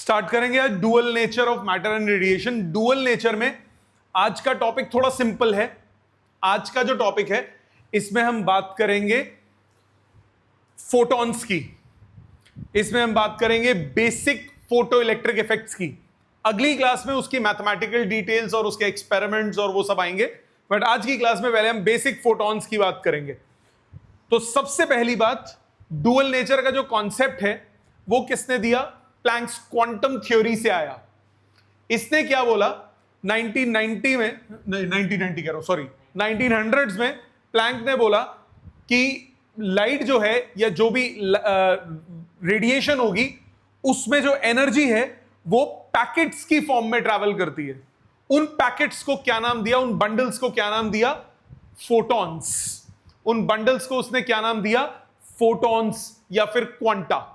Start करेंगे आज dual nature of matter and radiation. Dual nature में आज का टॉपिक थोड़ा सिंपल है। आज का जो टॉपिक है इसमें हम बात करेंगे फोटॉन्स की, इसमें हम बात करेंगे बेसिक फोटो इलेक्ट्रिक इफेक्ट्स की। अगली क्लास में उसकी मैथमेटिकल डिटेल्स और उसके एक्सपेरिमेंट्स और वो सब आएंगे, बट आज की क्लास में पहले हम बेसिक फोटॉन्स की बात करेंगे। तो सबसे पहली बात, डुअल नेचर का जो कॉन्सेप्ट है वो किसने दिया? प्लैंक्स क्वांटम थ्योरी से आया। इसने क्या बोला? 1990 में, 1990 कह रहा हूं, सॉरी 1900s में प्लैंक ने बोला कि लाइट जो है या जो भी रेडिएशन होगी उसमें जो एनर्जी है वो पैकेट्स की फॉर्म में ट्रैवल करती है। उन पैकेट्स को क्या नाम दिया? उन बंडल्स को क्या नाम दिया? फोटॉन्स। उन बंडल्स को उसने क्या नाम दिया? फोटॉन्स या फिर क्वांटा।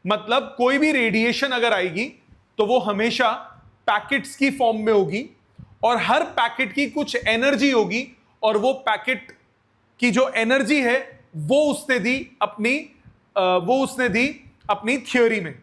मतलब कोई भी रेडिएशन अगर आएगी तो वो हमेशा पैकेट्स की फॉर्म में होगी और हर पैकेट की कुछ एनर्जी होगी और वो पैकेट की जो एनर्जी है वो उसने दी अपनी थ्योरी में।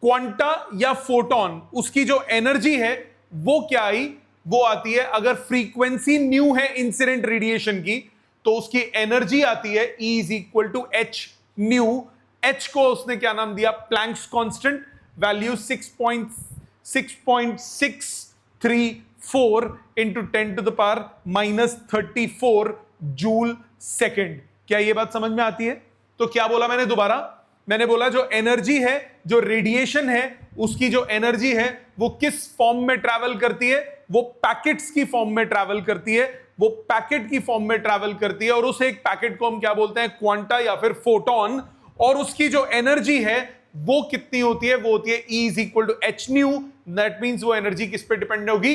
क्वांटा या फोटॉन, उसकी जो एनर्जी है वो क्या आई? वो आती है, अगर फ्रीक्वेंसी न्यू है इंसिडेंट रेडिएशन की तो उसकी एनर्जी आती है E is equal to H nu. H को उसने क्या नाम दिया? Planck's constant, value 6.634 into 10 to the power -34 joule second. क्या ये बात समझ में आती है? तो क्या बोला मैंने दोबारा? मैंने बोला जो एनर्जी है, जो रेडिएशन है, उसकी जो एनर्जी है वो किस फॉर्म में ट्रैवल करती है? वो पैकेट्स की फॉर्म में ट्रैवल करती है। वो पैकेट की फॉर्म में ट्रैवल करती है और उस एक पैकेट को हम क्या बोलते हैं? क्वांटा या फिर फोटॉन। और उसकी जो एनर्जी है वो कितनी होती है? वो होती है E is equal to H nu. That means वो एनर्जी किस पे डिपेंड होगी?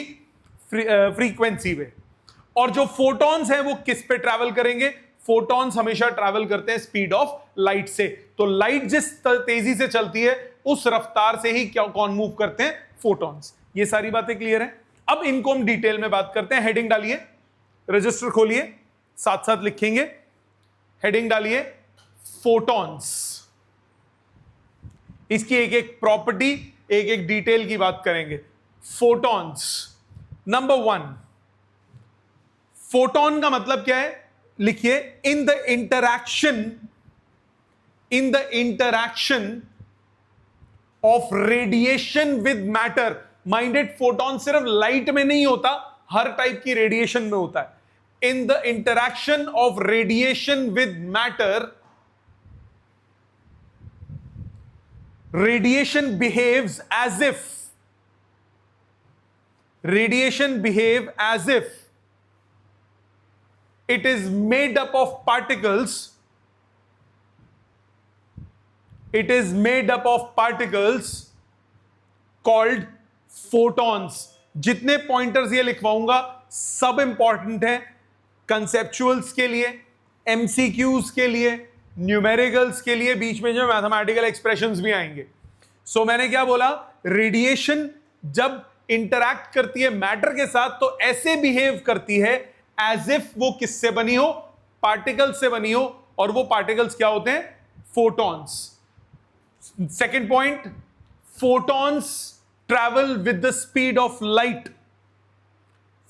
फ्रीक्वेंसी पे। और जो फोटॉन्स हैं वो किस पे ट्रैवल करेंगे? फोटॉन्स हमेशा ट्रैवल करते हैं स्पीड ऑफ लाइट से। तो लाइट जिस तेजी से चलती है उस रफ्तार से ही क्या कौन मूव करते हैं? फोटॉन्स। ये सारी बातें क्लियर हैं? अब इनको हम डिटेल में बात करते हैं। हेडिंग डालिए, रजिस्टर खोलिए, साथ साथ लिखेंगे। हेडिंग डालिए फोटॉन्स। इसकी एक एक प्रॉपर्टी, एक एक डिटेल की बात करेंगे। फोटॉन्स, नंबर 1, फोटॉन का मतलब क्या है? लिखिए, in the interaction of radiation with matter. Minded, photon सिर्फ लाइट में नहीं होता, हर टाइप की रेडिएशन में होता है। In the interaction of radiation with matter, radiation behaves as if it is made up of particles. It is made up of particles called photons. जितने pointers ये लिखवाऊंगा सब इंपॉर्टेंट है कंसेप्चुअल्स के लिए, एमसीक्यूज के लिए, न्यूमेरिकल्स के लिए, बीच में जो मैथमेटिकल एक्सप्रेशंस भी आएंगे। सो मैंने क्या बोला? रेडिएशन जब इंटरैक्ट करती है मैटर के साथ तो ऐसे बिहेव करती है एज इफ वो किससे बनी हो? पार्टिकल्स से बनी हो। और वो पार्टिकल्स क्या होते हैं? Photons. Second point, photons travel with the speed of light.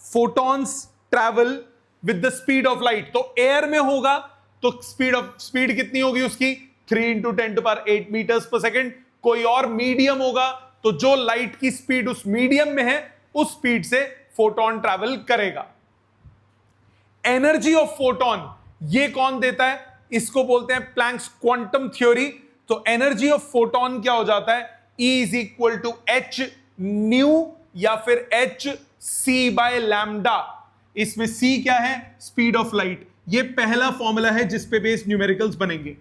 Photons travel with the speed of light. तो एयर में होगा तो स्पीड कितनी होगी उसकी? 3 × 10⁸ मीटर्स पर सेकेंड। कोई और मीडियम होगा तो जो लाइट की स्पीड उस मीडियम में है उस स्पीड से फोटॉन ट्रैवल करेगा। एनर्जी ऑफ फोटॉन ये कौन देता है? इसको बोलते हैं प्लैंक्स क्वांटम थ्योरी। तो एनर्जी ऑफ फोटॉन क्या हो जाता है? E is equal to H nu या फिर एच सी बाय लैम्डा। इसमें C क्या है? Speed of light. ये पहला फॉर्मूला है जिस पे बेस न्यूमेरिकल्स बनेंगे।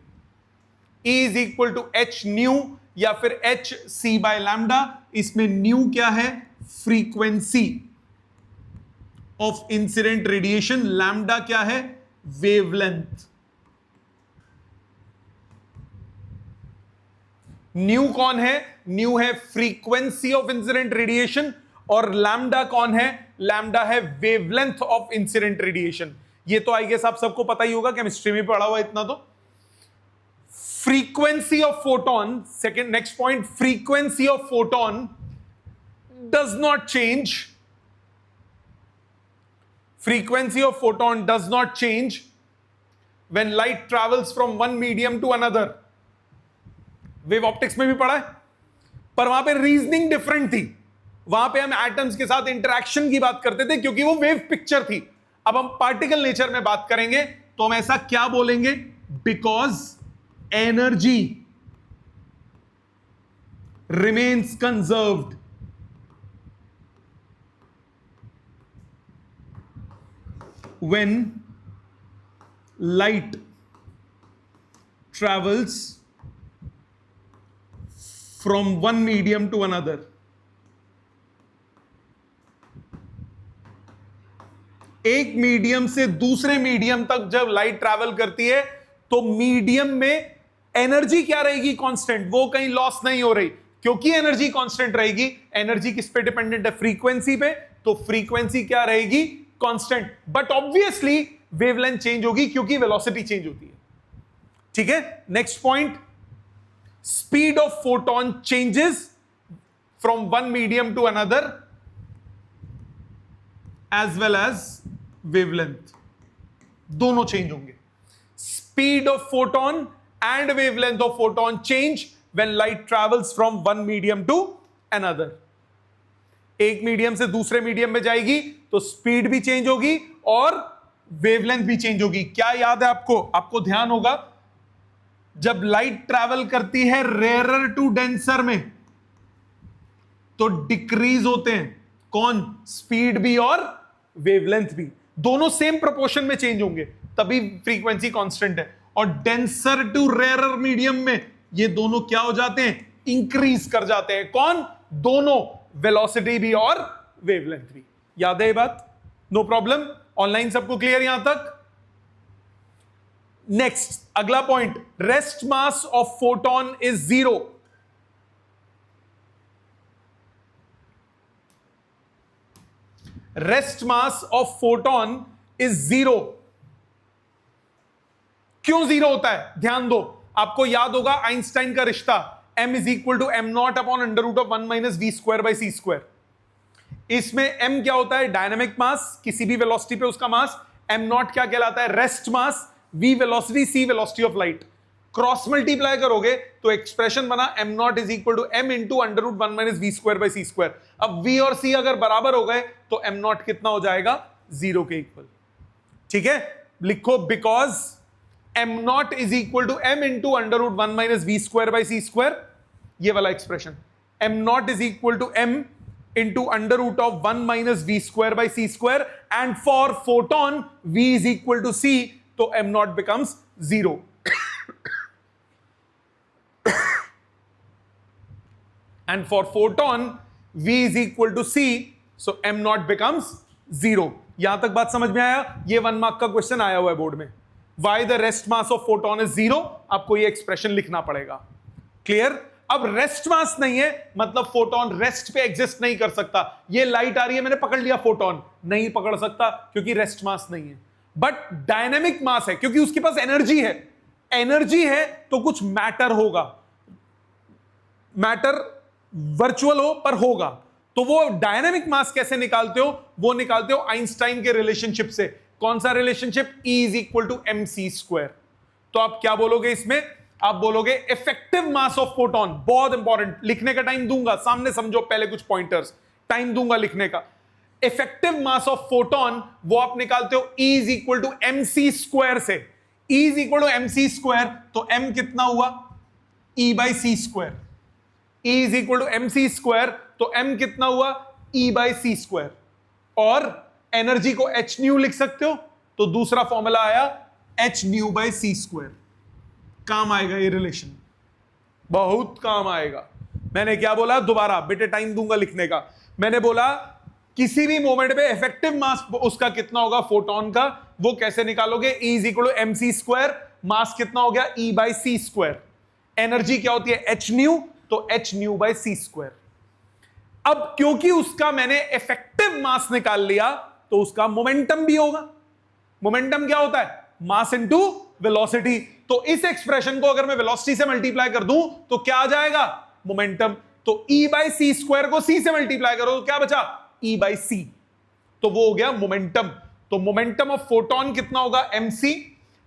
E is equal to H nu या फिर एच सी बाय लैम्डा। इसमें न्यू क्या है? Frequency of incident radiation. Lambda क्या है? वेवलेंथ। न्यू कौन है? न्यू है फ्रीक्वेंसी ऑफ इंसिडेंट रेडिएशन। और लैम्डा कौन है? लैम्डा है वेवलेंथ ऑफ इंसिडेंट रेडिएशन। ये तो आई गेस आप सबको पता ही होगा, केमिस्ट्री में पढ़ा हुआ इतना। तो frequency of photon, second next point, frequency of photon does not change. Frequency of photon does not change when light travels from one medium to another. Wave optics में भी पढ़ा है, पर वहां पे रीजनिंग डिफरेंट थी. वहां पे हम एटम्स के साथ इंटरेक्शन की बात करते थे क्योंकि वो वेव पिक्चर थी. अब हम पार्टिकल नेचर में बात करेंगे तो हम ऐसा क्या बोलेंगे, because energy remains conserved when light travels from one medium to another. एक मीडियम से दूसरे मीडियम तक जब लाइट ट्रैवल करती है तो मीडियम में एनर्जी क्या रहेगी, कांस्टेंट. वो कहीं लॉस नहीं हो रही क्योंकि एनर्जी कांस्टेंट रहेगी. एनर्जी किस पे डिपेंडेंट है, फ्रीक्वेंसी पे. तो फ्रीक्वेंसी क्या रहेगी, constant. But obviously wavelength change होगी क्योंकि वेलोसिटी चेंज होती है. ठीक है. Next point, speed of photon changes from one medium to another as well as wavelength. दोनों चेंज होंगे. Speed of photon and wavelength of photon change when light travels from one medium to another. एक medium से दूसरे medium में जाएगी तो speed भी change होगी और वेवलेंथ भी चेंज होगी. क्या याद है आपको, आपको ध्यान होगा जब लाइट ट्रैवल करती है रेयरर टू डेंसर में तो डिक्रीज होते हैं. कौन, स्पीड भी और वेवलेंथ भी. दोनों सेम प्रोपोर्शन में चेंज होंगे तभी फ्रीक्वेंसी कांस्टेंट है. और डेंसर टू रेयरर मीडियम में ये दोनों क्या हो जाते हैं, इंक्रीज कर जाते हैं. कौन, दोनों, वेलोसिटी भी और वेवलेंथ भी. याद है ये बात, नो प्रॉब्लम. ऑनलाइन सबको क्लियर यहां तक. नेक्स्ट अगला point, rest mass of photon is 0. Rest mass of photon is 0. क्यों 0 होता है, ध्यान दो. आपको याद होगा आइंस्टाइन का रिश्ता, m is equal to M not upon under root of 1 minus we square by C square. इसमें m क्या होता है, डायनामिक मास, किसी भी वेलोसिटी पे उसका मास. m नॉट क्या कहलाता है, rest mass. v velocity, c velocity of light. Cross multiply करोगे तो एक्सप्रेशन बना m not is equal to m into under root 1 minus we square by C square. अब v और c अगर बराबर हो गए तो m नॉट कितना हो जाएगा, 0 के इक्वल. ठीक है, लिखो because m not is equal to m into under root 1 minus we square by C square. ये वाला expression, m not is equal to m into under root of 1 minus v square by c square, and for photon v is equal to c, so m naught becomes 0. And for photon v is equal to c, so m naught becomes 0. यहां तक बात समझ में आया. ये 1 mark का question आया हुआ है बोर्ड में. Why the rest mass of photon is 0, आपको ये एक्सप्रेशन लिखना पड़ेगा. क्लियर. अब रेस्ट मास नहीं है मतलब फोटोन रेस्ट पे एग्जिस्ट नहीं कर सकता. ये लाइट आ रही है, मैंने पकड़ लिया, फोटोन नहीं पकड़ सकता क्योंकि रेस्ट मास नहीं है. बट डायनेमिक मास है क्योंकि उसके पास एनर्जी है. एनर्जी है तो कुछ मैटर होगा. मैटर वर्चुअल हो पर होगा. तो वो डायनेमिक मास कैसे निकालते हो, वो निकालते हो आइंस्टाइन के रिलेशनशिप से. कौन सा relationship, E is equal to M C square. तो आप क्या बोलोगे इसमें, आप बोलोगे इफेक्टिव मास ऑफ फोटोन. बहुत इंपॉर्टेंट, लिखने का टाइम दूंगा, सामने समझो पहले कुछ पॉइंटर्स, टाइम दूंगा लिखने का. इफेक्टिव मास ऑफ फोटोन वो आप निकालते हो E is equal to M C square से. E is equal to M C square, तो M कितना हुआ, E by C square. E is equal to M C square, तो M कितना हुआ, E बाई सी स्क्वायर. और energy को h nu लिख सकते हो, तो दूसरा फॉर्मूला आया h nu by C square. काम आएगा ये रिलेशन, बहुत काम आएगा. मैंने क्या बोला, दोबारा बेटे टाइम दूंगा लिखने का. मैंने बोला किसी भी मोमेंट पे इफेक्टिव मास उसका कितना होगा फोटोन का, वो कैसे निकालोगे. E is equal to M C square, mass कितना हो गया, E by C square. Energy क्या होती है, h न्यू, तो h nu by C square. अब क्योंकि उसका मैंने इफेक्टिव मास निकाल लिया तो उसका मोमेंटम भी होगा. मोमेंटम क्या होता है, मास इनटू वेलोसिटी। तो इस एक्सप्रेशन को अगर मैं वेलोसिटी से मल्टीप्लाई कर दूं तो क्या आ जाएगा? मोमेंटम। तो E बाई सी स्क्वायर को C से मल्टीप्लाई करो तो क्या बचा? E बाई सी। तो वो हो गया मोमेंटम। तो मोमेंटम ऑफ फोटोन कितना होगा? mc।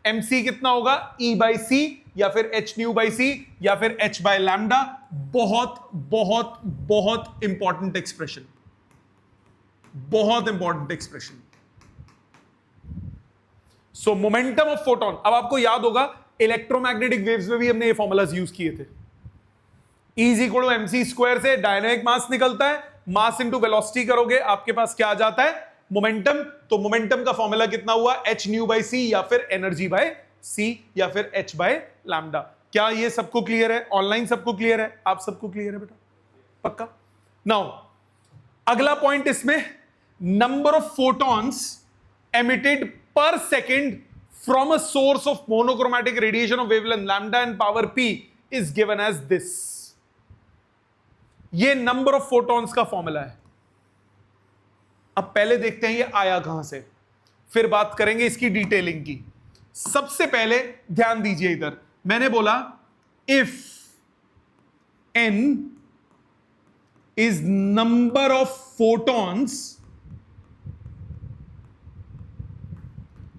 mc कितना होगा? E बाई सी या फिर h न्यू बाई सी या फिर h बाई लैम्डा। बहुत बहुत बहुत इंपॉर्टेंट एक्सप्रेशन, बहुत important expression. So momentum of photon. अब आपको याद होगा इलेक्ट्रोमैग्नेटिक वेव्स में भी हमने ये फॉर्मूलाज यूज किए थे। E is equal to mc square से डायनामिक मास निकलता है, मास इंटू वेलोसिटी करोगे आपके पास क्या आ जाता है? मोमेंटम। तो मोमेंटम का फॉर्मूला कितना हुआ? h न्यू बाई सी या फिर एनर्जी बाय c या फिर h बाय लैम्डा। क्या ये सबको क्लियर है? ऑनलाइन सबको क्लियर है? आप सबको क्लियर है बेटा? पक्का? नाउ अगला पॉइंट इसमें, number of photons emitted per second from a source of monochromatic radiation of wavelength lambda and power p is given as this। ये नंबर ऑफ फोटॉन्स का फॉर्मूला है। अब पहले देखते हैं ये आया कहां से, फिर बात करेंगे इसकी डिटेलिंग की। सबसे पहले ध्यान दीजिए, इधर मैंने बोला if n is number of photons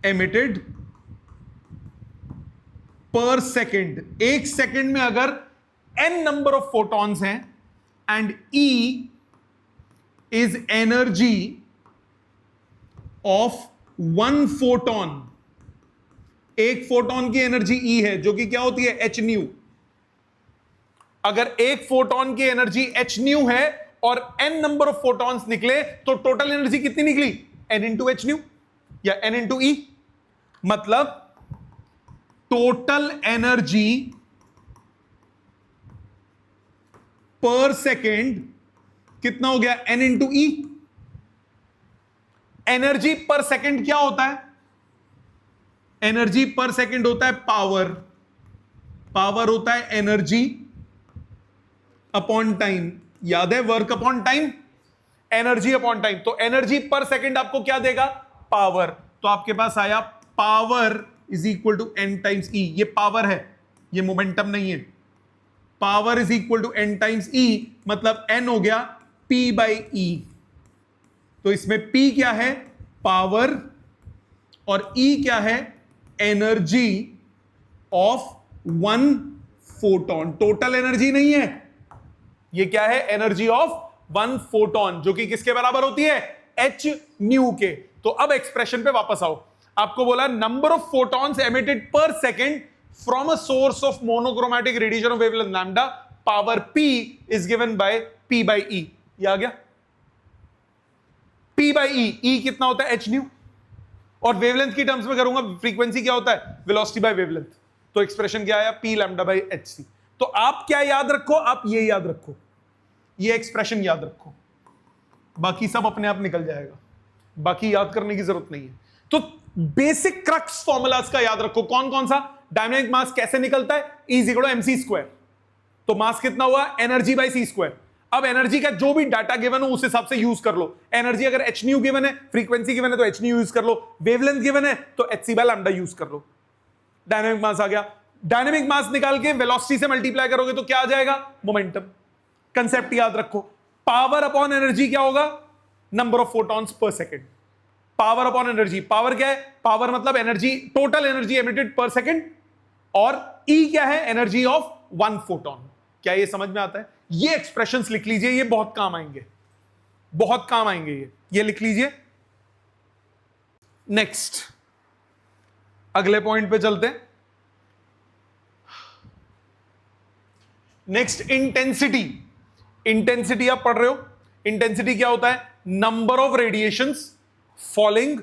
emitted per second, एक सेकेंड में अगर n नंबर ऑफ फोटॉन्स हैं and E is energy of one photon, एक फोटोन की एनर्जी E है जो कि क्या होती है? h new. अगर एक फोटोन की एनर्जी h न्यू है और n नंबर ऑफ फोटॉन्स निकले तो टोटल एनर्जी कितनी निकली? n इंटू एच न्यू या n इंटू ई। मतलब टोटल एनर्जी पर सेकेंड कितना हो गया? n इंटू ई। एनर्जी पर सेकेंड क्या होता है? एनर्जी पर सेकेंड होता है पावर। पावर होता है एनर्जी अपॉन टाइम। याद है? Work upon time, energy upon time. तो एनर्जी पर सेकेंड आपको क्या देगा? पावर। तो आपके पास आया power is equal to n times E. ये पावर है, ये मोमेंटम नहीं है। Power is equal to n times E, मतलब n हो गया p बाई ई। तो इसमें p क्या है? पावर, और e क्या है? Energy of one photon. Total energy नहीं है, ये क्या है? एनर्जी ऑफ वन फोटोन, जो कि किसके बराबर होती है? h न्यू के। तो अब एक्सप्रेशन पे वापस आओ। आपको बोला number of photons emitted per second from a source of monochromatic radiation of wavelength lambda, power p is given by p by E. ये आ गया p बाई ई। e कितना होता है? h nu. और वेवलेंथ की टर्म्स में करूंगा, फ्रीक्वेंसी क्या होता है? Velocity by wavelength. तो एक्सप्रेशन क्या आया? p lambda by h c. तो आप क्या याद रखो? आप ये याद रखो, ये एक्सप्रेशन याद रखो, बाकी सब अपने आप निकल जाएगा, बाकी याद करने की जरूरत नहीं है। तो बेसिक क्रक्स फॉर्मूलाज का याद रखो। कौन कौन सा? डायनामिक मास कैसे निकलता है? E is equal to mc square. तो मास कितना हुआ? Energy by C square. अब एनर्जी का जो भी डाटा गिवन हो उस हिसाब से यूज कर लो। एनर्जी अगर h न्यू गिवन है, फ्रीक्वेंसी गिवन है तो h न्यू यूज कर लो, वेवलेंथ गिवन है तो hc बाय लैम्डा यूज कर लो। डायनामिक मास आ गया। डायनामिक मास निकाल के वेलोसिटी से मल्टीप्लाई करोगे तो क्या आ जाएगा? मोमेंटम। कंसेप्ट याद रखो। पावर अपॉन एनर्जी क्या होगा? Number of photons per second. Power upon energy, power क्या है? पावर मतलब energy, total energy emitted per second, और ई क्या है? Energy of one photon. क्या ये समझ में आता है? ये एक्सप्रेशंस लिख लीजिए, ये बहुत काम आएंगे, बहुत काम आएंगे। ये लिख लीजिए। नेक्स्ट अगले पॉइंट पे चलते हैं। Next intensity. इंटेंसिटी आप पढ़ रहे हो? इंटेंसिटी क्या होता है? नंबर ऑफ रेडिएशंस फॉलिंग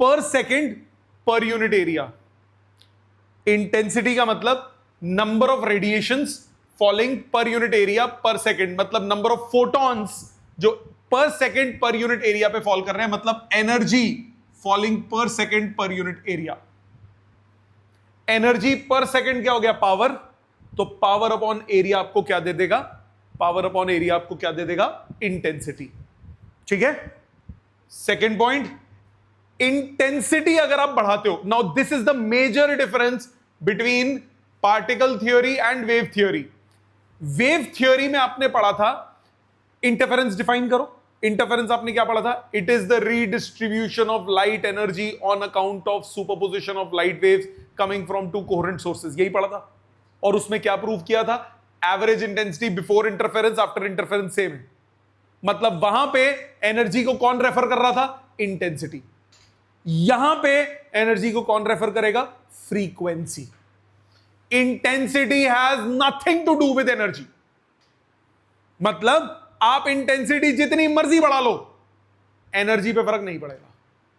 पर second per unit area. Intensity का मतलब number of radiations falling per unit area पर सेकेंड, मतलब नंबर ऑफ फोटॉन्स जो पर सेकेंड पर यूनिट एरिया पे फॉल कर रहे हैं, मतलब एनर्जी फॉलिंग पर second per unit area. Energy पर सेकेंड क्या हो गया? पावर। तो पावर अपॉन एरिया आपको क्या दे देगा? पावर अपॉन एरिया आपको क्या दे देगा? इंटेंसिटी। ठीक है। सेकेंड पॉइंट, इंटेंसिटी अगर आप बढ़ाते हो, now this is the major difference between particle theory and wave theory. Wave theory में आपने पढ़ा था, इंटरफेरेंस डिफाइन करो। इंटरफेरेंस आपने क्या पढ़ा था? It is the redistribution of light energy on account of superposition of light waves coming from to coherent sources, यही पढ़ा था। और उसमें क्या प्रूव किया था? Average intensity before interference after interference same है। मतलब वहां पे एनर्जी को कौन रेफर कर रहा था? इंटेंसिटी। यहां पे एनर्जी को कौन रेफर करेगा? Frequency. Intensity has nothing to do with energy. मतलब आप इंटेंसिटी जितनी मर्जी बढ़ा लो, एनर्जी पे फर्क नहीं पड़ेगा।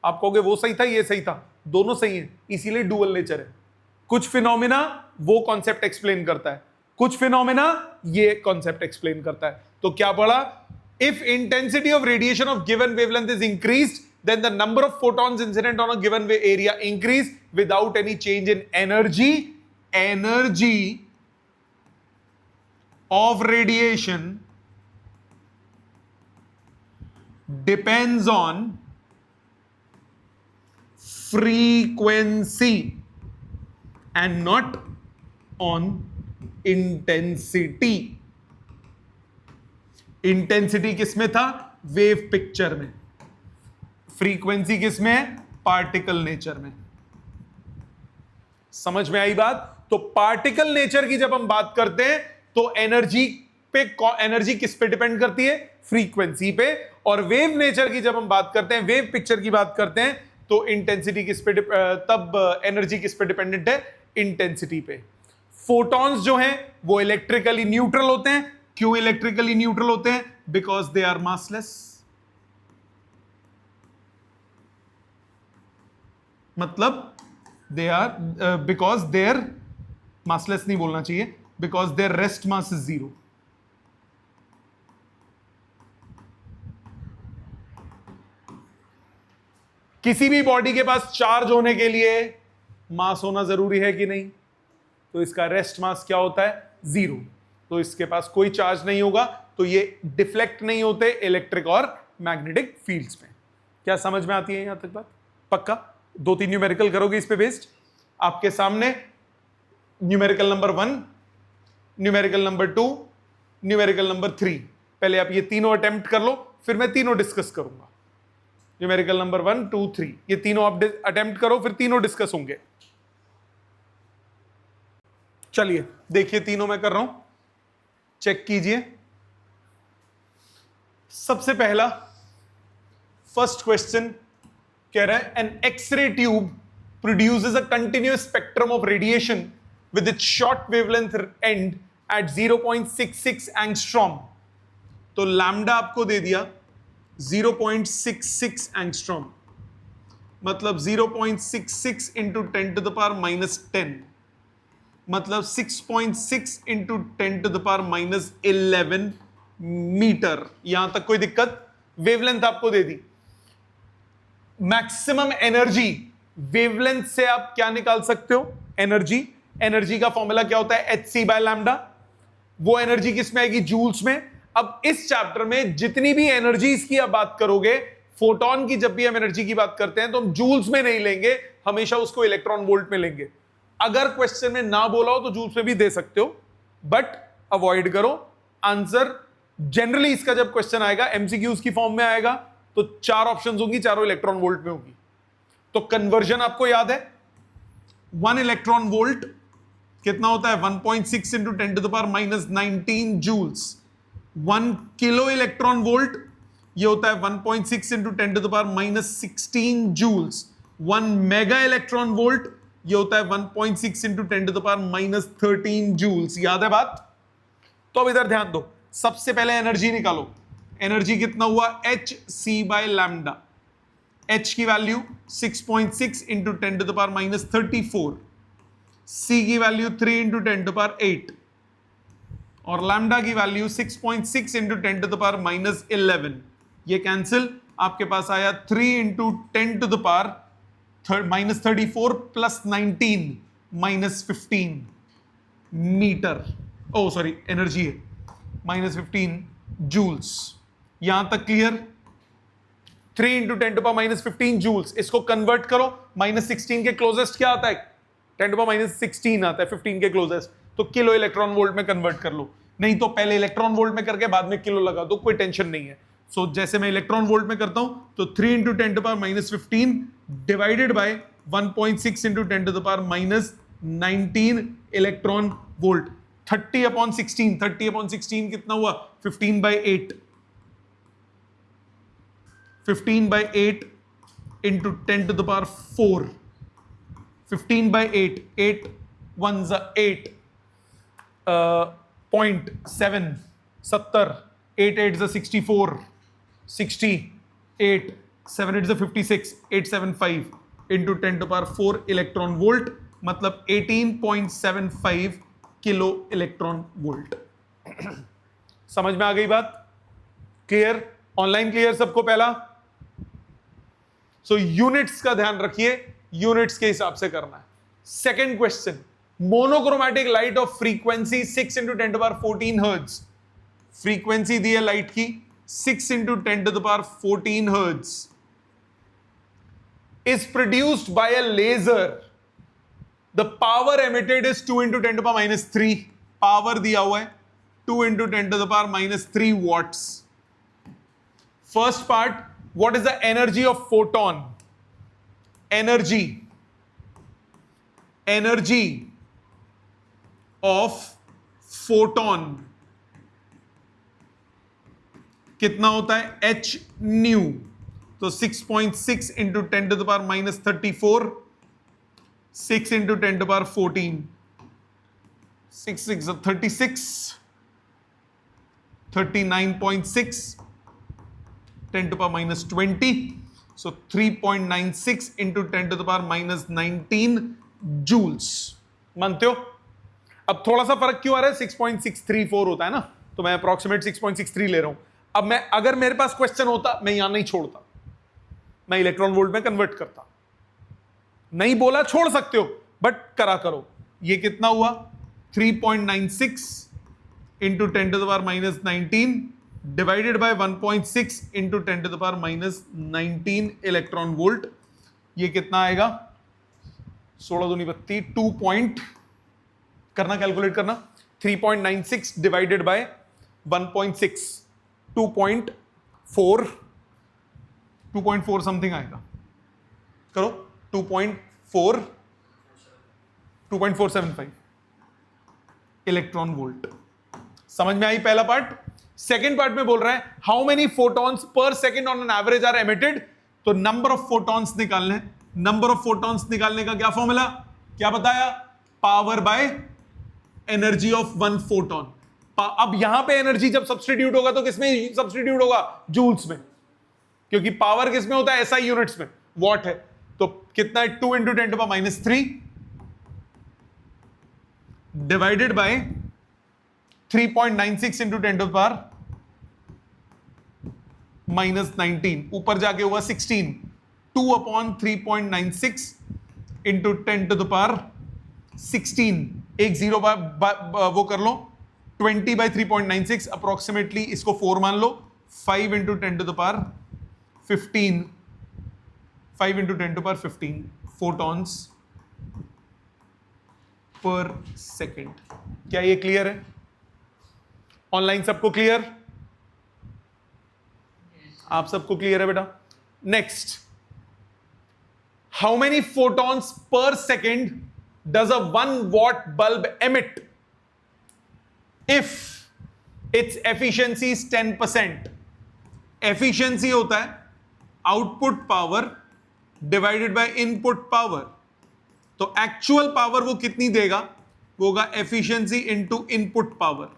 आप कहोगे वो सही था, ये सही था, दोनों सही है, इसीलिए डुअल नेचर है। कुछ फिनोमिना वो कॉन्सेप्ट एक्सप्लेन करता है, कुछ फिनोमिना ये कॉन्सेप्ट एक्सप्लेन करता है। तो क्या पढ़ा? If intensity of radiation of given wavelength is increased, then the number of photons incident on a given area increase without any change in energy. Energy of radiation depends on frequency and not on intensity. Intensity किसमें था? Wave picture में। Frequency किसमें है? Particle nature में। समझ में आई बात? तो पार्टिकल नेचर की जब हम बात करते हैं तो एनर्जी किस पे डिपेंड करती है? फ्रीक्वेंसी पे। और वेव नेचर की जब हम बात करते हैं, वेव पिक्चर की बात करते हैं, तो इंटेंसिटी किस पे, तब एनर्जी किस पे डिपेंडेंट है? इंटेंसिटी पे। फोटॉन्स जो हैं वो इलेक्ट्रिकली न्यूट्रल होते हैं। क्यों इलेक्ट्रिकली न्यूट्रल होते हैं? Because they are massless. मतलब they are because they're massless नहीं बोलना चाहिए, because their rest mass is 0। किसी भी बॉडी के पास चार्ज होने के लिए मास होना जरूरी है कि नहीं? तो इसका रेस्ट मास क्या होता है? 0। तो इसके पास कोई चार्ज नहीं होगा, तो ये डिफ्लेक्ट नहीं होते इलेक्ट्रिक और मैग्नेटिक फील्ड्स में। क्या समझ में आती है यहां तक बात? पक्का? 2-3 न्यूमेरिकल करोगे इस पे बेस्ड। आपके सामने numerical number 1, numerical number 2, numerical number 3। पहले आप ये तीनों अटेम्प्ट कर लो, फिर मैं तीनों डिस्कस करूंगा। न्यूमेरिकल नंबर 1, 2, 3, ये तीनों आप अटेम्प्ट करो, फिर तीनों डिस्कस होंगे। चलिए देखिए, तीनों मैं कर रहा हूं, चेक कीजिए। सबसे पहला फर्स्ट क्वेश्चन कह रहा है, an x ray tube produces a continuous spectrum of radiation with its short wavelength and at 0.66 angstrom. तो लैम्डा आपको दे दिया 0.66 एंगस्ट्रॉम, मतलब 0.66 इंटू 10 टू द पावर -10, मतलब 6.6 into 10 to the power -11 metre. यहां तक कोई दिक्कत? वेवलेंथ आपको दे दी। मैक्सिमम एनर्जी वेवलेंथ से आप क्या निकाल सकते हो? एनर्जी। एनर्जी का फॉर्मूला क्या होता है? hc/λ। वो एनर्जी किस में आएगी? जूल्स में। अब इस चैप्टर में जितनी भी एनर्जीज की आप बात करोगे, फोटोन की जब भी हम एनर्जी की बात करते हैं तो हम जूल्स में नहीं लेंगे, हमेशा उसको इलेक्ट्रॉन वोल्ट में लेंगे। अगर क्वेश्चन में ना बोला हो तो जूल्स में भी दे सकते हो, बट अवॉइड करो। आंसर जनरली इसका जब क्वेश्चन आएगा एमसीक्यूज की फॉर्म में आएगा तो 4 ऑप्शंस होंगी, चारों इलेक्ट्रॉन वोल्ट में होगी। तो कन्वर्जन आपको याद है, 1 इलेक्ट्रॉन वोल्ट कितना होता है? 1.6 into 10 to the power -19 joules. 1 kilo electron volt ये होता है 1.6 into 10 to the power -16 joules. 1 mega electron volt ये होता है 1.6 into 10 to the power -13 joules. याद है बात? तो अब इधर ध्यान दो, सबसे पहले एनर्जी निकालो। एनर्जी कितना हुआ? hc/λ। h की value 6.6 into 10 to the power -34, c की वैल्यू 3 इंटू 10 टू पावर 8 और लैम्डा की value 6.6 into 10 to the power -11। ये कैंसिल, आपके पास आया 3 into 10 to the power -34 plus 19 -15 metre. Oh sorry, energy है -15 जूल्स। यहां तक क्लियर? 3 into 10⁻⁻15 joules. इसको कन्वर्ट करो, -16 के क्लोजेस्ट क्या आता है? 10⁻⁻16 आता है 15 के क्लोजेस्ट, तो किलो इलेक्ट्रॉन वोल्ट में कन्वर्ट कर लो। नहीं तो पहले इलेक्ट्रॉन वोल्ट में करके बाद में किलो लगा दो, कोई टेंशन नहीं है। सो जैसे मैं इलेक्ट्रॉन वोल्ट में करता हूं तो 3 into 10⁻⁻15 divided by 1.6 into 10⁻⁻19 electron volt. 30/16, 30/16 कितना हुआ? 15/8, 15/8 into 10⁴, 15/8, 8 1s 8, 0.7, 70, 8 8s 64, 68, 7 8s 56, 875 into 10⁴ electron volt, मतलब 18.75 किलो इलेक्ट्रॉन वोल्ट। समझ में आ गई बात? क्लियर? ऑनलाइन क्लियर सबको? पहला सो यूनिट्स का ध्यान रखिए, यूनिट्स के हिसाब से करना है। Second question, monochromatic light of frequency 6 into 10⁻14 hertz. Frequency दी है लाइट की 6 into 10⁻14 hertz, is produced by a laser. The power emitted is 2 into 10⁻⁻3. Power दिया हुआ है 2 into 10⁻⁻3 watts. First part, what is the energy of photon? Energy of photon कितना होता है? h nu. तो 6.6 into 10⁻⁻34, 6 into 10⁻14, 6 6 36, 39.6, 10⁻⁻20, so 3.96 into 10⁻⁻19 joules. मानते हो? अब थोड़ा सा फर्क क्यों आ रहा है? 6.634 होता है ना, तो मैं अप्रोक्सीमेट 6.63 ले रहा हूं। अब मैं, अगर मेरे पास क्वेश्चन होता, मैं यहां नहीं छोड़ता, मैं इलेक्ट्रॉन वोल्ट में कन्वर्ट करता। नहीं बोला छोड़ सकते हो, बट करा करो। ये कितना हुआ? 3.96 into 10⁻⁻19 divided by 1.6 into 10⁻⁻19 electron volt. ये कितना आएगा? 16 दूनी 32, 2 पॉइंट करना, कैलकुलेट करना। 3.96 डिवाइडेड बाय 1.6, 2.4, 2.4 समथिंग आएगा। करो 2.475 इलेक्ट्रॉन वोल्ट। समझ में आई पहला पार्ट? सेकेंड पार्ट में बोल रहा है how many photons per second on an average are emitted. तो नंबर ऑफ फोटॉन्स निकालने, नंबर ऑफ फोटॉन्स निकालने का क्या फॉर्मूला? क्या बताया? Power by energy of one photon. अब यहां पे एनर्जी जब सब्स्टिट्यूट होगा तो किसमें सब्स्टिट्यूट होगा? जूल्स में, क्योंकि पावर किसमें होता है? एसआई यूनिट्स में, वॉट है। तो कितना है? 2 इंटू 10⁻³ डिवाइडेड बाय 3.96 इंटू 10⁻⁻19, ऊपर जाके हुआ 16, 2/3.96 इंटू 10⁻16, एक जीरो वो कर लो, 20/3.96 अप्रोक्सीमेटली, इसको 4 मान लो, 5 into 10⁻15, 5 into 10⁻15 photons per second. क्या ये क्लियर है? ऑनलाइन सबको क्लियर? आप सबको क्लियर है बेटा? Next, how many photons per second does a 1 watt bulb emit if its efficiency is 10%? Efficiency होता है output power divided by input power. तो एक्चुअल पावर वो कितनी देगा? वो होगा efficiency into input power.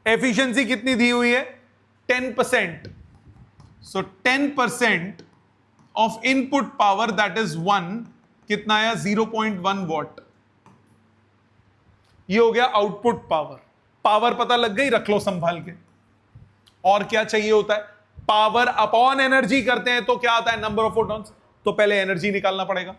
Efficiency कितनी दी हुई है? 10%। सो 10% of input power that is 1, कितना आया? 0.1 वॉट। ये हो गया आउटपुट पावर। पावर पता लग गई, रख लो संभाल के। और क्या चाहिए होता है? पावर अपॉन एनर्जी करते हैं तो क्या आता है? Number of photons. तो पहले एनर्जी निकालना पड़ेगा।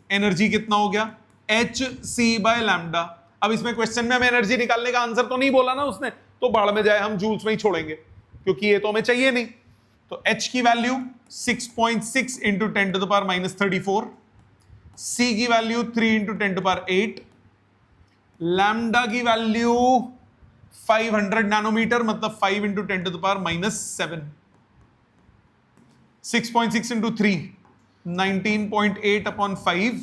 एनर्जी कितना हो गया? hc/λ। अब इसमें क्वेश्चन में हमें एनर्जी निकालने का आंसर तो नहीं बोला ना उसने, तो बाढ़ में जाए, हम जूल्स में ही छोड़ेंगे क्योंकि ये तो हमें चाहिए नहीं। तो h की value 6.6 into 10 to the power minus 34, c की value 3 into 10 to power 8, lambda की वैल्यू 500 नैनोमीटर मतलब 5 into 10 to the power minus 7, 6.6 into 3 19.8 upon 5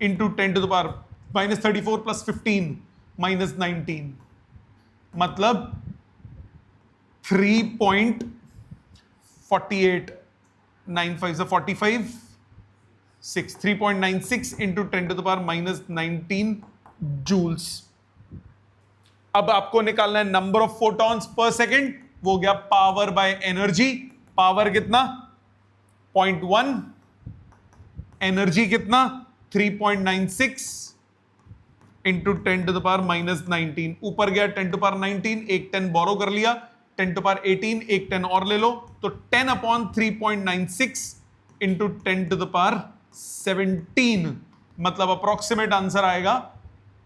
into 10 to the power minus 34 plus 15 minus 19 मतलब 3.48, 9 5 से 45, 6 3.96 into 10 to the power minus 19 joules. अब आपको निकालना है number of photons per second, वो गया पावर बाय एनर्जी। पावर कितना 0.1, एनर्जी कितना 3.96 into 10 to the power minus 19, ऊपर गया 10 टू पावर 19, एक 10 बोरो कर लिया, 10 टू पावर 18 एक 10 और ले लो, तो 10 upon 3.96 into 10 to the power 17 मतलब अप्रोक्सीमेट आंसर आएगा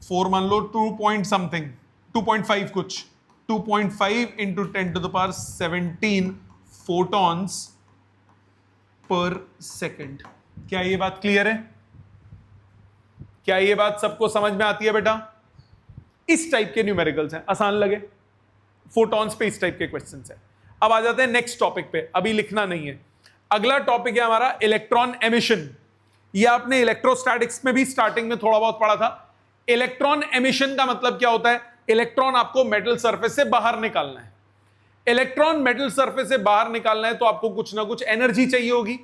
4 मान लो 2 पॉइंट समथिंग 2.5 कुछ 2.5 into 10 to the power 17 photons per second. क्या ये बात क्लियर है? क्या ये बात सबको समझ में आती है बेटा? इस टाइप के न्यूमेरिकल्स हैं, आसान लगे, फोटॉन्स पे इस टाइप के क्वेश्चंस हैं। अब आ जाते हैं नेक्स्ट टॉपिक पे, अभी लिखना नहीं है। अगला टॉपिक है हमारा इलेक्ट्रॉन एमिशन। ये आपने इलेक्ट्रोस्टैटिक्स में भी स्टार्टिंग में थोड़ा बहुत पढ़ा था। इलेक्ट्रॉन एमिशन का मतलब क्या होता है? इलेक्ट्रॉन आपको मेटल सरफेस से बाहर निकालना है। इलेक्ट्रॉन मेटल सरफेस से बाहर निकालना है तो आपको कुछ ना कुछ एनर्जी चाहिए होगी।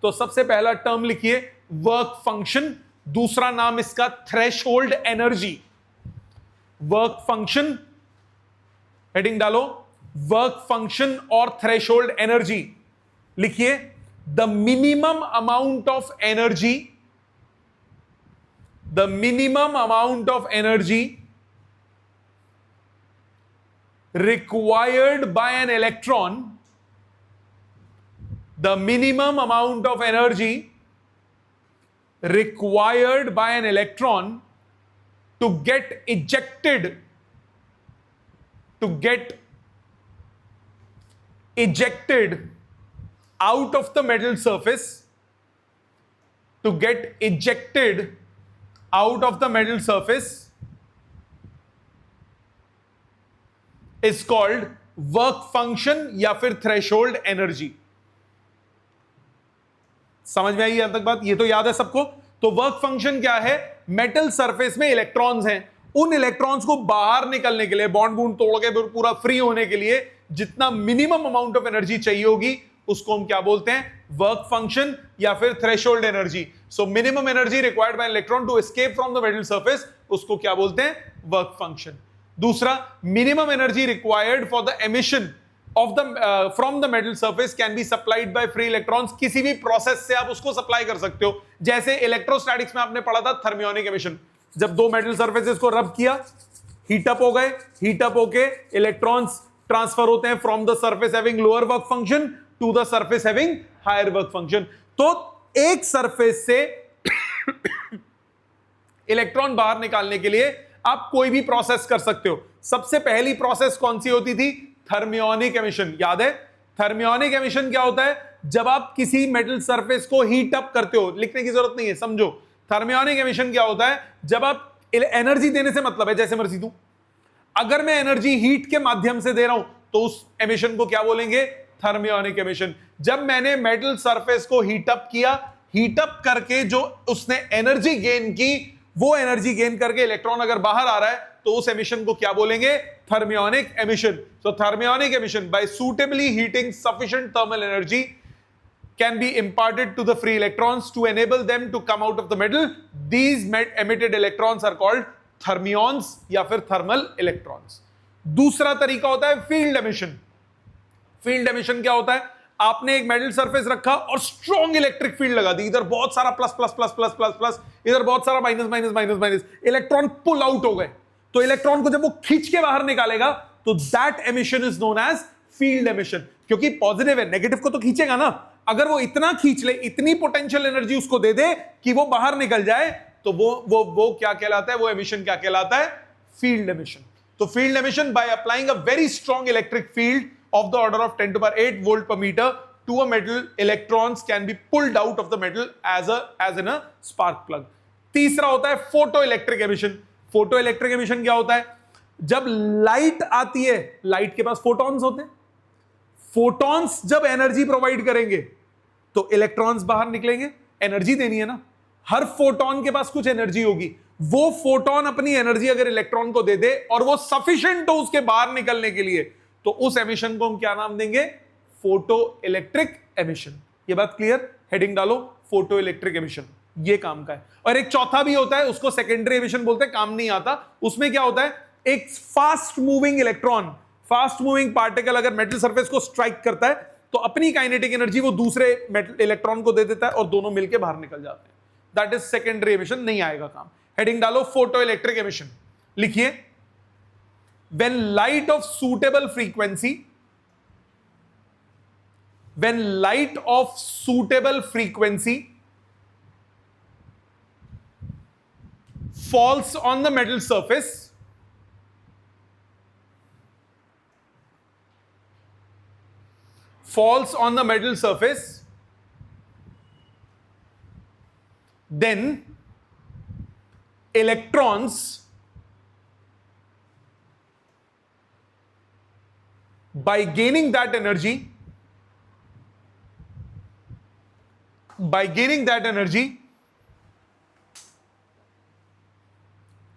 तो सबसे पहला टर्म लिखिए वर्क फंक्शन, दूसरा नाम इसका threshold energy. Work function heading डालो, वर्क फंक्शन और थ्रेशोल्ड एनर्जी लिखिए। The minimum amount of energy, the minimum amount of energy required by an electron, the minimum amount of energy required by an electron to get ejected out of the metal surface, to get ejected out of the metal surface is called work function या फिर threshold energy. समझ में आई यहां तक बात? ये तो याद है सबको। तो वर्क फंक्शन क्या है? मेटल सरफेस में इलेक्ट्रॉन्स हैं, उन इलेक्ट्रॉन्स को बाहर निकलने के लिए, बॉन्ड बूंड तोड़ के पूरा फ्री होने के लिए जितना मिनिमम अमाउंट ऑफ एनर्जी चाहिए होगी उसको हम क्या बोलते हैं? वर्क फंक्शन या फिर threshold energy. So minimum energy required by electron to escape from the metal surface, उसको क्या बोलते हैं? Work function. दूसरा, minimum energy required for the emission of the from the metal surface can be supplied by free electrons. किसी भी process से आप उसको सप्लाई कर सकते हो। जैसे इलेक्ट्रोस्टैटिक्स में आपने पढ़ा था थर्मियोनिक एमिशन, जब दो मेटल सरफेसेस को रब किया, हीट अप हो गए, हीट अप होके इलेक्ट्रॉन्स ट्रांसफर होते हैं from the surface having lower work function to the surface having higher work function. तो एक सरफेस से इलेक्ट्रॉन बाहर निकालने के लिए आप कोई भी प्रोसेस कर सकते हो। सबसे पहली प्रोसेस कौन सी होती थी? Thermionic emission. याद है? थर्मियोनिक एमिशन क्या होता है? जब आप किसी मेटल सरफेस को हीट अप करते हो, लिखने की जरूरत नहीं है, समझो। थर्मियोनिक एमिशन क्या होता है? जब आप एनर्जी देने से मतलब है जैसे मर्जी दूं, अगर मैं एनर्जी हीट के माध्यम से दे रहा हूं तो उस एमिशन को क्या बोलेंगे? Thermionic emission. जब मैंने मेटल सरफेस को हीट अप किया, हीट अप करके जो उसने एनर्जी गेन की, वो एनर्जी गेन करके इलेक्ट्रॉन अगर बाहर आ रहा है तो उस एमिशन को क्या बोलेंगे? Thermionic emission. So thermionic emission by suitably heating sufficient thermal energy can be imparted to the free electrons to enable them to come out of the metal. These emitted electrons are called thermions या फिर thermal electrons. दूसरा तरीका होता है field emission. Field emission क्या होता है? आपने एक मेटल सरफेस रखा और स्ट्रॉन्ग इलेक्ट्रिक फील्ड लगा दी, इधर बहुत सारा plus plus plus plus plus plus, इधर बहुत सारा minus minus minus minus, electron pull out हो गए। तो इलेक्ट्रॉन को जब वो खींच के बाहर निकालेगा तो that emission is known as field emission, क्योंकि पॉजिटिव है, नेगेटिव को तो खींचेगा ना। अगर वो इतना खींच ले, इतनी पोटेंशियल एनर्जी उसको दे दे कि वो बाहर निकल जाए, तो वो क्या कहलाता है? वो एमिशन क्या कहलाता है? Field emission. तो field emission by applying a very strong electric field of the order of 10 to power 8 volt per meter to a metal, electrons can be pulled out of the metal as in a spark plug. तीसरा होता है photo electric emission. Photo electric emission क्या होता है? जब light आती है, light के पास फोटॉन्स होते हैं. फोटॉन्स जब एनर्जी प्रोवाइड करेंगे तो इलेक्ट्रॉन्स बाहर निकलेंगे. एनर्जी देनी है ना. हर फोटोन के पास कुछ एनर्जी होगी. वो फोटोन अपनी एनर्जी अगर इलेक्ट्रॉन को दे दे और वो सफिशिएंट हो उसके बाहर निकलने के लिए, तो उस एमिशन को हम क्या नाम देंगे? Photo electric emission. ये बात क्लियर? हेडिंग डालो, फोटो इलेक्ट्रिक एमिशन. ये काम का है. और एक चौथा भी होता है, उसको सेकेंडरी एमिशन बोलते हैं, काम नहीं आता. उसमें क्या होता है? एक fast moving electron, fast moving particle अगर मेटल सरफेस को स्ट्राइक करता है तो अपनी काइनेटिक एनर्जी वो दूसरे मेटल इलेक्ट्रॉन को दे देता है और दोनों मिलकर बाहर निकल जाते हैं. That is secondary emission. नहीं आएगा काम. हेडिंग डालो, फोटो इलेक्ट्रिक एमिशन. लिखिए, when light of suitable frequency, when light of suitable frequency falls on the metal surface, then electrons by gaining that energy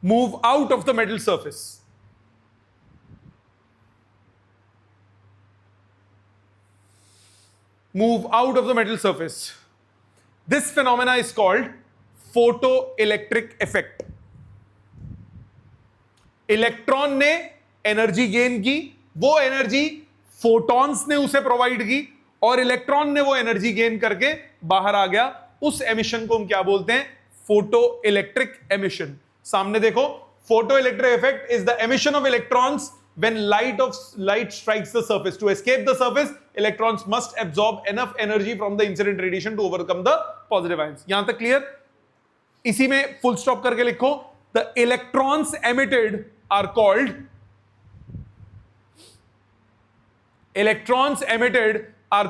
move out of the metal surface. This phenomena is called photoelectric effect. Electron ने energy gain की, वो energy photons ने उसे provide की और electron ने वो energy gain करके बाहर आ गया. उस एमिशन को हम क्या बोलते हैं? Photo electric emission. सामने देखो, photo electric effect is the emission of electrons when light strikes the surface. To escape the surface, electrons must absorb enough energy from the incident radiation to overcome the positive ions. यहां तक clear? इसी में full stop करके लिखो, the electrons emitted are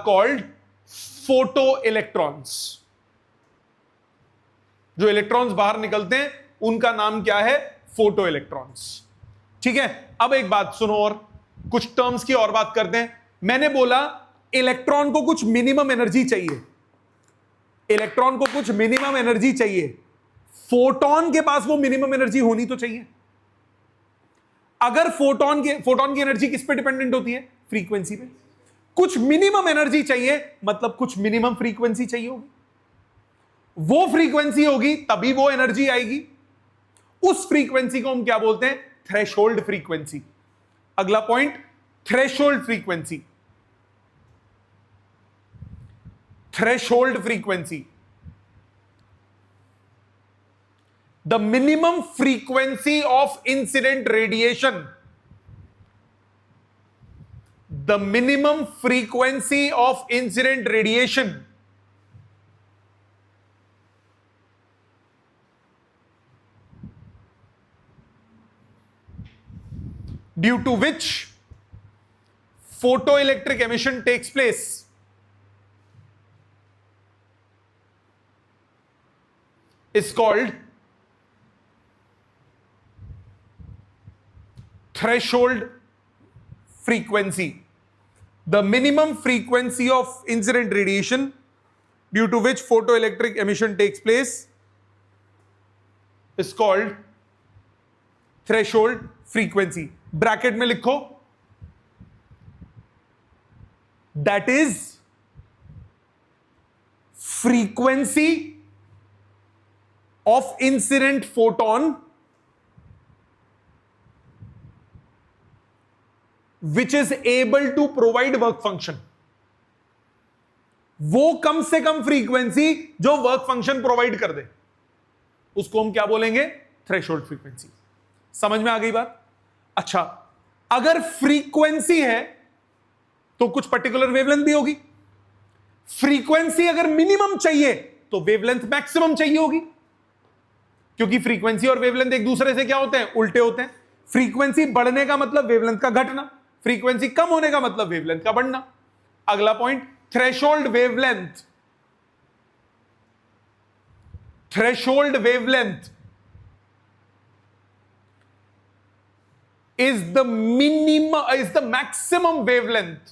called photoelectrons. जो electrons बाहर निकलते हैं उनका नाम क्या है? Photo electrons. ठीक है. अब एक बात सुनो, और कुछ टर्म्स की और बात करते हैं. मैंने बोला इलेक्ट्रॉन को कुछ मिनिमम एनर्जी चाहिए. फोटोन के पास वो मिनिमम एनर्जी होनी तो चाहिए. अगर फोटोन की एनर्जी किस पे डिपेंडेंट होती है? फ्रीक्वेंसी पे. कुछ मिनिमम एनर्जी चाहिए मतलब कुछ मिनिमम फ्रीक्वेंसी चाहिए होगी. वो फ्रीक्वेंसी होगी तभी वो एनर्जी आएगी. उस फ्रीक्वेंसी को हम क्या बोलते हैं? Threshold frequency. अगला point, threshold frequency. The minimum frequency of incident radiation. Due to which photoelectric emission takes place is called threshold frequency. The minimum frequency of incident radiation due to which photoelectric emission takes place is called threshold frequency. Bracket में लिखो, that is frequency of incident photon which is able to provide work function. वो कम से कम frequency जो work function provide कर दे, उसको हम क्या बोलेंगे? Threshold frequency. समझ में आ गई बात? अच्छा, अगर फ्रीक्वेंसी है तो कुछ पर्टिकुलर वेवलेंथ भी होगी. फ्रीक्वेंसी अगर मिनिमम चाहिए तो वेवलेंथ मैक्सिमम चाहिए होगी, क्योंकि फ्रीक्वेंसी और वेवलेंथ एक दूसरे से क्या होते हैं? उल्टे होते हैं. फ्रीक्वेंसी बढ़ने का मतलब वेवलेंथ का घटना, फ्रीक्वेंसी कम होने का मतलब वेवलेंथ का बढ़ना। अगला point, threshold wavelength. Threshold wavelength is the maximum wavelength.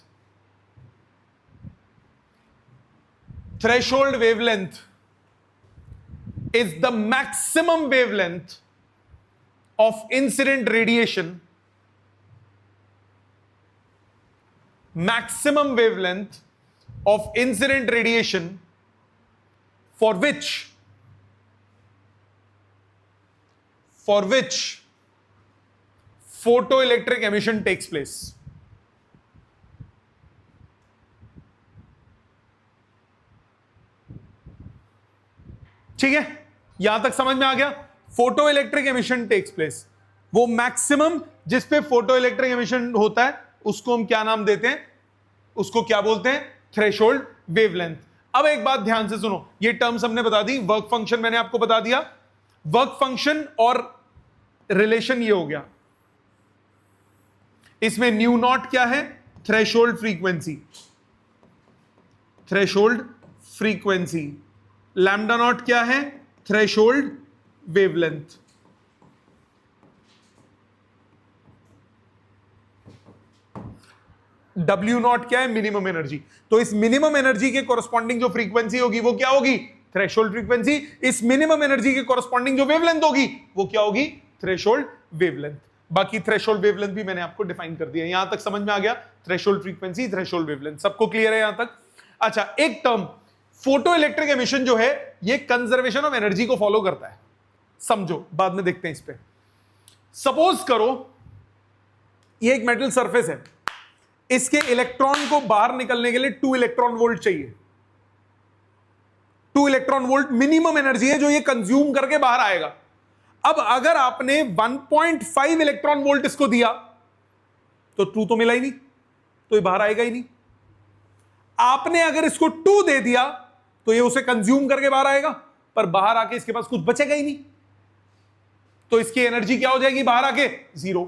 Threshold wavelength is the maximum wavelength of incident radiation. Maximum wavelength of incident radiation for which photoelectric emission takes place. ठीक है, यहां तक समझ में आ गया? Photo electric emission takes place, वो maximum जिस पे फोटो इलेक्ट्रिक एमिशन होता है उसको हम क्या नाम देते हैं? उसको क्या बोलते हैं? Threshold wavelength. अब एक बात ध्यान से सुनो, ये टर्म्स हमने बता दी, वर्क फंक्शन मैंने आपको बता दिया, वर्क फंक्शन और रिलेशन ये हो गया। इसमें न्यू नॉट क्या है? Threshold frequency, threshold frequency. Lambda naught क्या है? Threshold wavelength. डब्ल्यू नॉट क्या है? Minimum energy. तो इस मिनिमम एनर्जी के कोरस्पॉन्डिंग जो फ्रीक्वेंसी होगी वो क्या होगी? Threshold frequency. इस मिनिमम एनर्जी के कोरस्पॉन्डिंग जो वेवलेंथ होगी वो क्या होगी? Threshold wavelength. बाकी थ्रेशोल्ड वेवलेंथ भी मैंने आपको डिफाइन कर दिया। यहां तक समझ में आ गया? थ्रेशोल्ड फ्रीक्वेंसी, थ्रेशोल्ड वेवलेंथ, सबको क्लियर है यहां तक? अच्छा, एक टर्म फोटो इलेक्ट्रिक एमिशन जो है ये कंजर्वेशन ऑफ एनर्जी को फॉलो करता है, समझो, बाद में देखते हैं इस पे। सपोज करो ये एक मेटल सरफेस है, इसके इलेक्ट्रॉन को बाहर निकलने के लिए 2 इलेक्ट्रॉन वोल्ट चाहिए। 2 इलेक्ट्रॉन वोल्ट मिनिमम एनर्जी है जो ये कंज्यूम करके बाहर आएगा। अब अगर आपने 1.5 इलेक्ट्रॉन वोल्ट इसको दिया तो 2 तो मिला ही नहीं, तो ये बाहर आएगा ही नहीं। आपने अगर इसको 2 दे दिया तो ये उसे कंज्यूम करके बाहर आएगा, पर बाहर आके इसके पास कुछ बचेगा ही नहीं, तो इसकी एनर्जी क्या हो जाएगी बाहर आके? 0।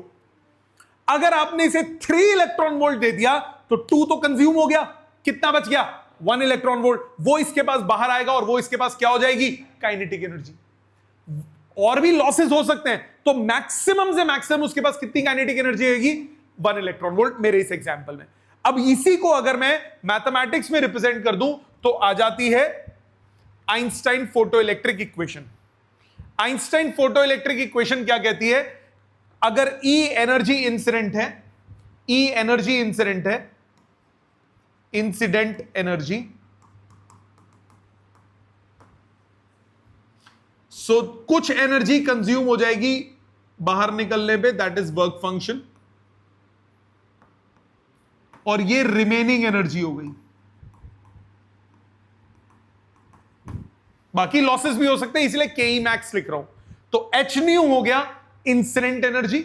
अगर आपने इसे 3 इलेक्ट्रॉन वोल्ट दे दिया तो 2 तो कंज्यूम हो गया, कितना बच गया? 1 इलेक्ट्रॉन वोल्ट। वो इसके पास बाहर आएगा और वो इसके पास क्या हो जाएगी? Kinetic energy. और भी लॉसेस हो सकते हैं, तो मैक्सिमम से मैक्सिमम उसके पास कितनी काइनेटिक एनर्जी आएगी? 1 इलेक्ट्रॉन वोल्ट मेरे इस एग्जांपल में। अब इसी को अगर मैं मैथमेटिक्स में रिप्रेजेंट कर दूं तो आ जाती है Einstein photo electric equation. Einstein photo electric equation क्या कहती है? अगर E एनर्जी इंसिडेंट है, E एनर्जी इंसिडेंट है, इंसिडेंट एनर्जी, सो कुछ एनर्जी कंज्यूम हो जाएगी बाहर निकलने पे, दैट इज वर्क फंक्शन, और ये रिमेनिंग एनर्जी हो गई। बाकी लॉसेस भी हो सकते हैं, इसलिए के मैक्स लिख रहा हूं। तो एच न्यू हो गया incident energy,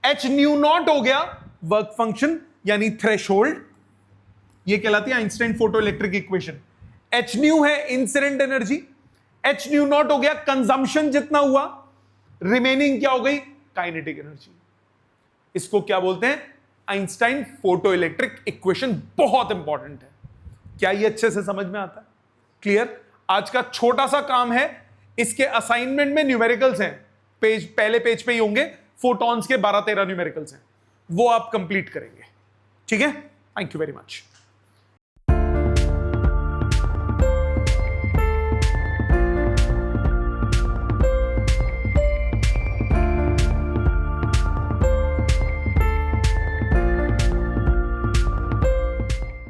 h nu not हो गया वर्क फंक्शन यानी थ्रेशोल्ड, ये कहलाती है Einstein photo electric equation. H nu है incident energy, h nu not हो गया कंजम्पशन जितना हुआ, रिमेनिंग क्या हो गई? Kinetic energy. इसको क्या बोलते हैं? Einstein photo electric equation. बहुत इंपॉर्टेंट है। क्या ये अच्छे से समझ में आता है? क्लियर? आज का छोटा सा काम है, इसके असाइनमेंट में न्यूमेरिकल्स हैं, पहले पेज पे ही होंगे, फोटॉन्स के 12-13 न्यूमेरिकल्स हैं, वो आप कंप्लीट करेंगे। ठीक है? Thank you very much.